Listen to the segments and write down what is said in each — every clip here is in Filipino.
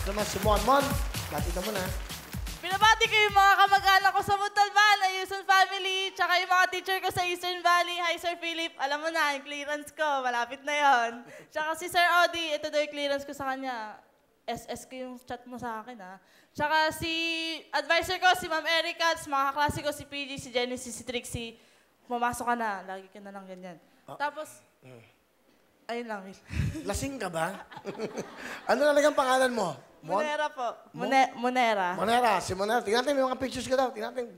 naman si Mon. Latita mo na. Pinabati ko yung mga kamag-anak ko sa Montalban, na Yuson family, tsaka yung mga teacher ko sa Eastern Valley. Hi, Sir Philip. Alam mo na, yung clearance ko, malapit na yon. Tsaka si Sir Audie, ito daw yung clearance ko sa kanya. SS ko yung chat mo sa akin, ha. Tsaka si advisor ko, si Ma'am Erica, at mga kaklase ko, si PG, si Genesis, si Trixie. Pumasok ka na, lagi ka na lang ganyan. Tapos, ayun lang, Will. Lasing ka ba? Ano talagang pangalan mo? Monera po. Monera. Monera. Si Monera. Tingnan natin, may mga pictures ka daw. Tingnan natin.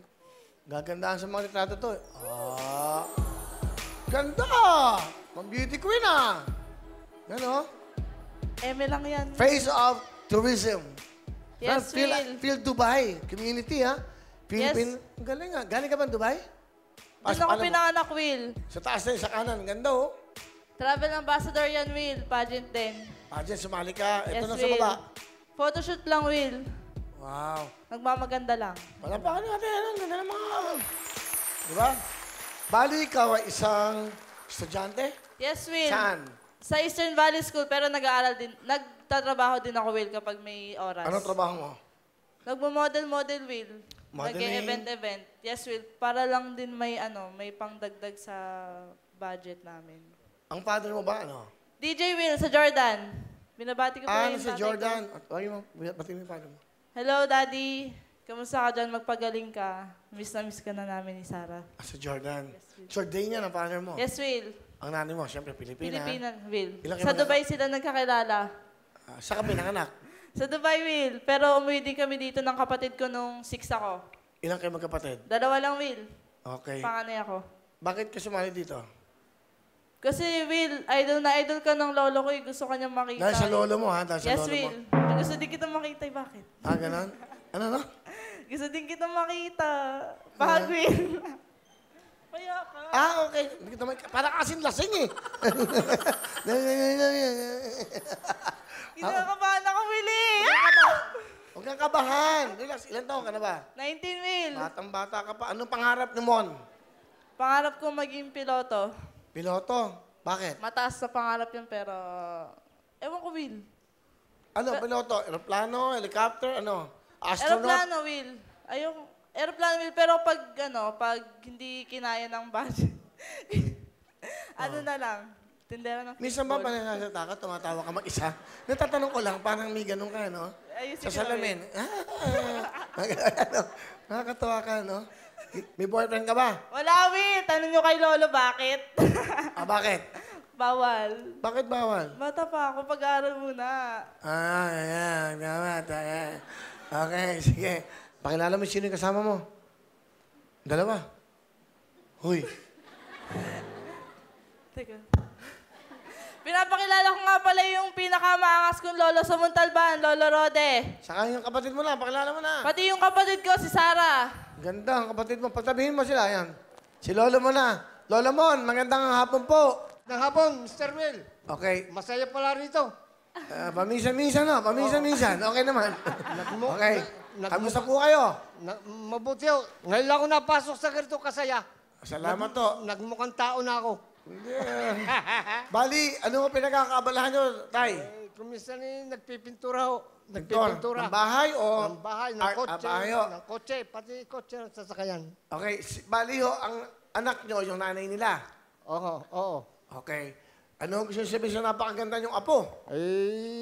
Gagandaan sa mga retrato to. Ganda! Mga beauty queen, ah. Yan, oh. Eme lang yan. Face of Tourism. Yes, Will. Feel Dubai. Community, ha? Philippine. Yes. Ang galing, ha? Galing ka ba Dubai? Doon ako pinanganak, Will. Sa taas na sa kanan. Ganda, oh. Travel ambassador yan, Will. Pageant din. Pageant, sumali ka. Ito Yes, na sa Will. baba. Photoshoot lang, Will. Wow. Nagmamaganda lang. Palapakan natin. Ang ganda ng mga... Diba? Bali, ikaw ay isang estudyante? Yes, Will. Saan? Sa Eastern Valley School, pero nag-aaral din. Nagtatrabaho din ako, Will, kapag may oras. Anong trabaho mo? Nagmo-model, Will. Modeling? Nag-event. Yes, Will. Para lang din may, may pangdagdag sa budget namin. Ang father mo ba, ano? DJ Will, sa Jordan. Binabati ko po yung Si tatay Jordan. ko. At ay mo, ba't yung father mo? Hello, Daddy. Kamusta ka dyan? Magpagaling ka. Miss na miss ka na namin ni Sarah. Si Jordan. Yes, Will. Jordanian ang father mo. Yes, Will. Ang nanay mo, siyempre, Pilipina. Pilipinan, Will. Ilang Sa kayo Dubai sila nagkakilala. Saan ka pinanganak? Sa Dubai, Will. Pero umuwi din kami dito ng kapatid ko nung 6 ako. Ilang kayo magkapatid? 2 lang, Will. Okay. Panganay ako. Bakit ka sumali dito? Kasi, Will, idol na idol ka ng lolo ko. Gusto ka niyang makita. Dahil sa lolo mo, ha? Dahil sa Yes, lolo Will. mo. Gusto din kita makita. Bakit? Ganon? Ano, no? Gusto din kita makita. Pahag, Will. Kaya ka. Okay. Hindi kita parang kasing lasing, eh. Kinakabahan ako, Will, eh. Huwag kang kabahan. Relax. Ilan taon ka na ba? 19, Will. Batang-bata ka pa. Anong pangarap ni Mon? Pangarap ko maging piloto. Piloto. Bakit? Mataas sa pangarap yun, pero... Ewan ko, Will. Ano, piloto? Aeroplano? Helicopter? Ano? Astronaut? Aeroplano, Will. Aeroplano, Will. Pero pag hindi kinaya ng budget, na lang. Tindera ng Minsan ba football. pananasata ka, tumatawa ka mag-isa? Natatanong ko lang, parang may ganun ka, no? Ayusin Sa ko, salamin. Will. Nakakatawa ka, no? May boyfriend ka ba? Wala, Will. Tanong nyo kay Lolo, bakit? Bakit? Bawal. Bakit bawal? Bata pa ako, pag-aaral muna. Ayan. Ayan. Okay, sige. Pakilala mo sino yung kasama mo. Dalawa. Huy. Teka. Pinapakilala ko nga pala yung pinakamaangas kong lolo sa Montalban, Lolo Rode. Saka yung kapatid mo lang, pakilala mo na. Pati yung kapatid ko, si Sarah. Ganda ang kapatid mo. Pagtabihin mo sila, yan. Si Lolo mo na. Lolo Mon, magandang hapon po. Ng hapon, Mr. Will. Okay. Masaya pala rito. Paminsan-minsan, no? Paminsan-minsan. Okay naman. Okay. nagmu- Kamusta po kayo? Mabuti ho. Ngayon lang ako napasok sa ganito kasaya. Salamat to. Nagmukhang tao na ako. Bali, ano mo pinagkakaabalahan nyo, Tay? Kung minsan nagpipintura ho. Pintor. Ng bahay o? Ng bahay, ng art- kotse. bahay ho. Ng kotse, pati kotse ng sasakyan. Okay. Bali ho, ang anak nyo, yung nanay nila. Oo. Okay. Ano gusto nyo sabihin sa napakaganda yung apo?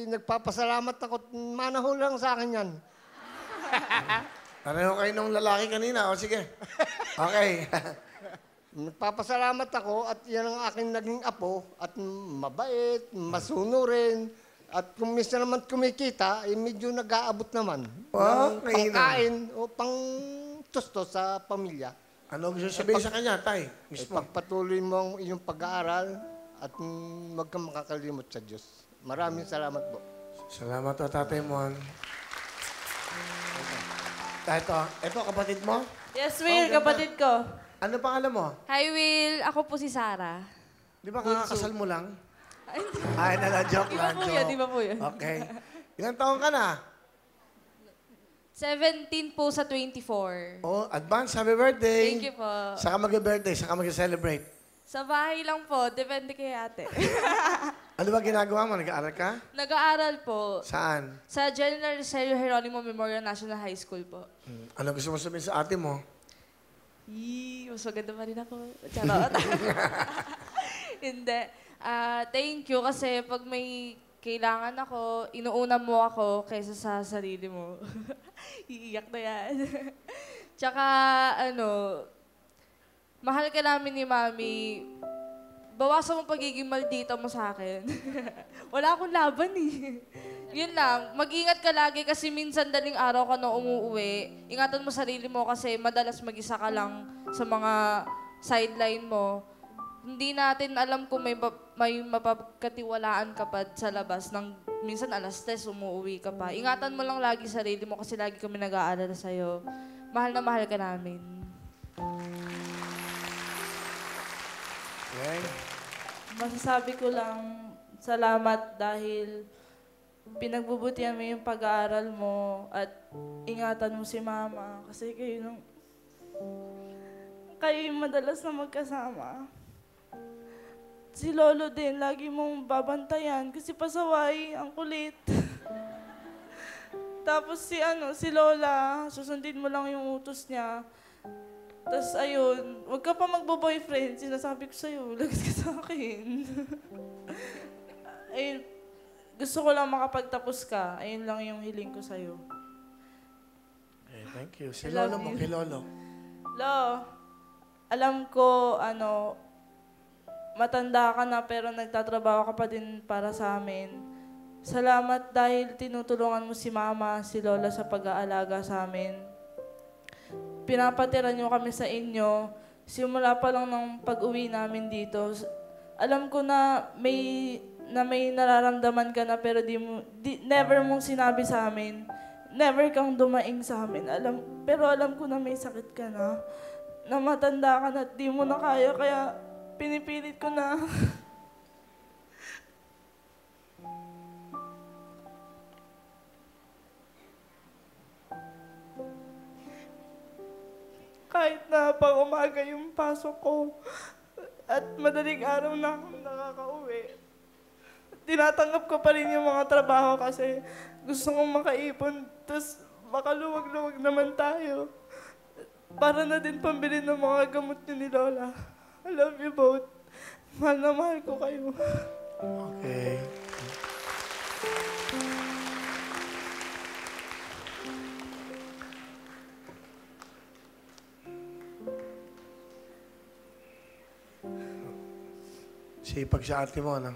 Nagpapasalamat ako. Manaho lang sa akin yan. Pareho kayo nung lalaki kanina. O sige. Okay. Nagpapasalamat ako at yan ang aking naging apo at mabait, masunurin. At kung minsan naman kumikita, medyo nag-aabot naman. Okay, Pangkain o pang tusto sa pamilya. Ano gusto nyo sabihin sa kanya, Tay? Mismo. Pagpatuloy mo ang iyong pag-aaral at huwag kang makakalimot sa Diyos. Maraming salamat po. Salamat to, Tatay Mon. Ito, kapatid mo? Yes, Will, ganda. kapatid ko. Ano pangalan mo? Hi, Will. Ako po si Sarah. Di ba kakakasal mo lang? Ay, hindi. Ay, joke Di ba lang, po joke. yun? Di ba po yun? Okay. Ilang taon ka na? 17 po sa 24. Oh, advance, happy birthday. Thank you po. Saka mag-birthday, saka mag-celebrate. Sa bahay lang po. Depende kay ate. Ano ba ginagawa mo? Nag-aaral ka? Nag-aaral po Saan? sa General Sergio Geronimo Memorial National High School po. Ano gusto mo sabihin sa ate mo? Mas maganda pa rin ako. Charot. Hindi. Thank you kasi pag may kailangan ako, inuuna mo ako kaysa sa sarili mo. Iiyak na yan. Tsaka, mahal ka namin ni Mami. Bawasan mo pagiging maldita mo sa akin. Wala akong laban eh. Yun lang, mag-ingat ka lagi kasi minsan daling araw ka na umuuwi. Ingatan mo sarili mo kasi madalas mag-isa ka lang sa mga sideline mo. Hindi natin alam kung may mapagkatiwalaan ka pa sa labas ng minsan alas 3 umuuwi ka pa. Ingatan mo lang lagi sarili mo kasi lagi kami nag-aalala sa'yo. Mahal na mahal ka namin. Okay. Masasabi ko lang, salamat dahil pinagbubutihan mo yung pag-aaral mo at ingatan mo si Mama kasi kayo yung madalas na magkasama. Si Lolo din, lagi mong babantayan kasi pasaway, ang kulit. Tapos si Lola, susundin mo lang yung utos niya. Tapos ayun, huwag ka pa magbo-boyfriend, sinasabi ko sa'yo, lagas ka sa akin. Ayun, gusto ko lang makapagtapos ka. Ayun lang yung hiling ko sa'yo. Okay, thank you. Si I love Lolo mo, you. kay Lolo. Lo, alam ko, matanda ka na pero nagtatrabaho ka pa din para sa amin. Salamat dahil tinutulungan mo si Mama, si Lola sa pag-aalaga sa amin. Pinapatira niyo kami sa inyo. Simula pa lang ng pag-uwi namin dito. Alam ko na may nararamdaman ka na pero never mong sinabi sa amin. Never kang dumaing sa amin. Pero alam ko na may sakit ka na. Na matanda ka na at di mo na kaya. Kaya pinipilit ko na. Kahit na pang umaga yung pasok ko at madaling araw na akong nakakauwi, tinatanggap ko pa rin yung mga trabaho kasi gusto kong makaipon, tapos makaluwag-luwag naman tayo. Para na din pambili ng mga gamot niyo ni Lola. I love you both. Mahal na mahal ko kayo. Okay. Sipag sa ate mo, ano?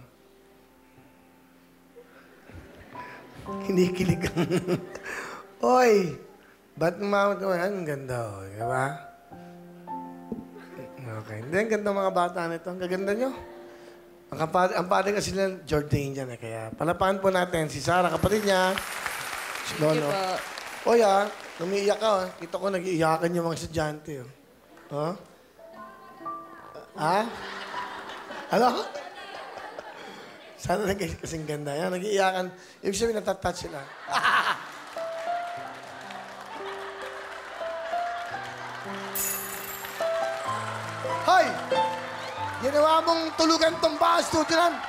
Kinikilig ang... Oy! Ba't umamot naman? Ang ganda, oh. Di ba? Okay. Hindi, ang ganda ng mga bata nito. Ang gaganda nyo. Ang padre kasi nila, Jordanian eh. Kaya palapahan po natin si Sarah, kapatid niya. Si Thank you Lolo. po. Oy, umiiyak ka. Kita ko nag-iiyakan yung mga estudyante. Oh. Ha? Ano? Sana kasing ganda. Yan, nag-iiyakan. Ibig sabihin, natatouch sila. Hoy! Ginawa mong tulugan tong bahay studio lang.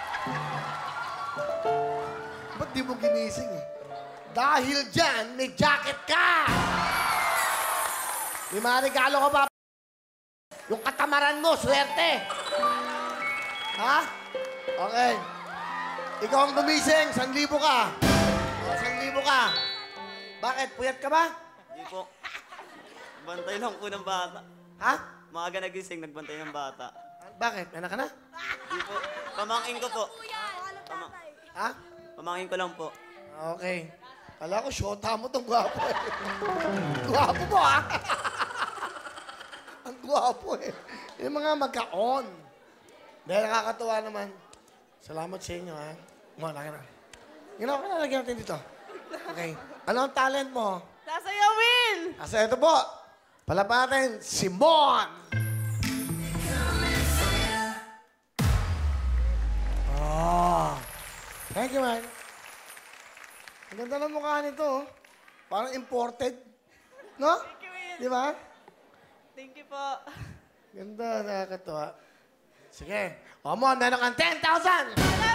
Ba't di mo ginising eh? Dahil dyan, may jacket ka! May mga regalo ka ba? Yung katamaran mo, swerte! Ha? Okay. Ikaw ang gumising, 1,000 ka. O, 1,000 ka. Bakit? Puyat ka ba? Hindi po. Bantay lang po ng bata. Ha? Maaga nagising, nagbantay ng bata. Bakit? Anak ka na? Hindi po. Pamangkin ko po. Ha? Pamangkin ko lang po. Okay. Kala ko, syota mo tong gwapo eh. Gwapo mo, ha? Ang gwapo eh. Yung mga magka-on. Dahil nakakatuwa naman. Salamat sa inyo, ha? Laki na. Ginawa ka na, lagyan natin dito. Okay. Ano ang talent mo? Nasa iyo, Will! Asa ito po. Palaban natin, si Mon! Oh. Thank you, man. Ang ganda ng mukha nito, oh. Parang imported. No? Thank you, Will. Di ba? Thank you po. Ganda, nakakatuwa. Sige. O, Mon, meron kang 10,000! Salamat!